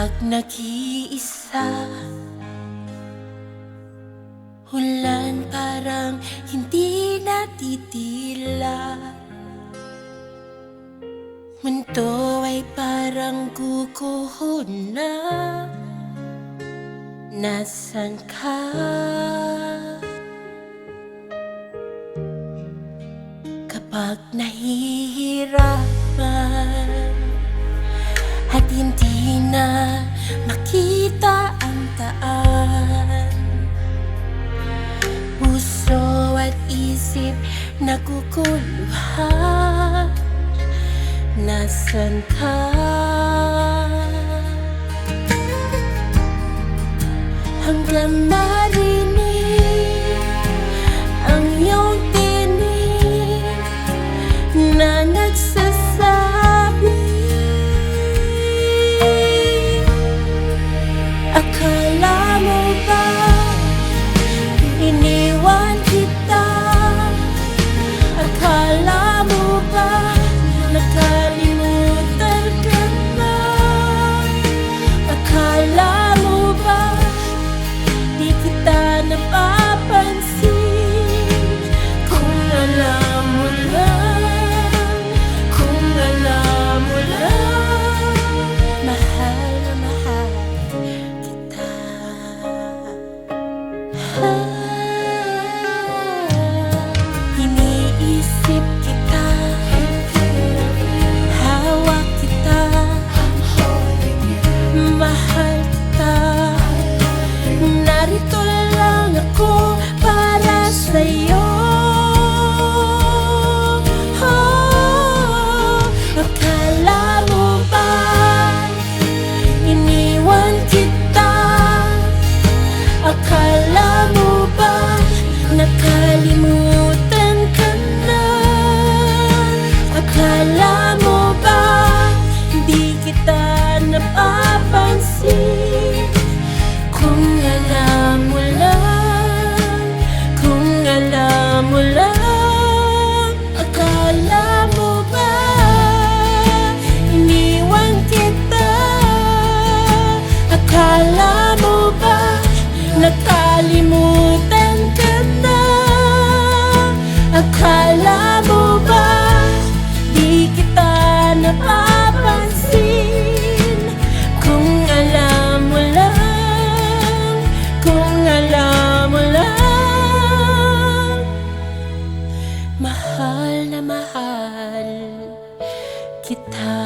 Kapag nag-iisa, ulan parang hindi natitila. Mundo ay parang guguho na. Nasaan ka? Kapag nahihirapan at hindi na makita ang daan, puso at isip naguguluhan. Nasaan ka? Hanggang marinig ang iyong tinig na nagsasabi, akala mo ba iniwan kita? Akala mo ba nakalimutan ka na? Akala mo ba di kita napapansin? Kung alam mo lang, kung alam mo lang, mahal na mahal kita. Iniisip kita, hawak kita, mahal kita. Narito lang ako para sa'yo. Akala mo ba iniwan kita? Akala mo ba nakalimutan ka na? Akala mo ba di kita napapansin? Kung alam mo lang, kung alam mo lang, akala mo ba iniwan kita? Akala mo ba nakalimutan ka na? Akala mo ba di kita napapansin? Kung alam mo lang, kung alam mo lang, mahal na mahal kita.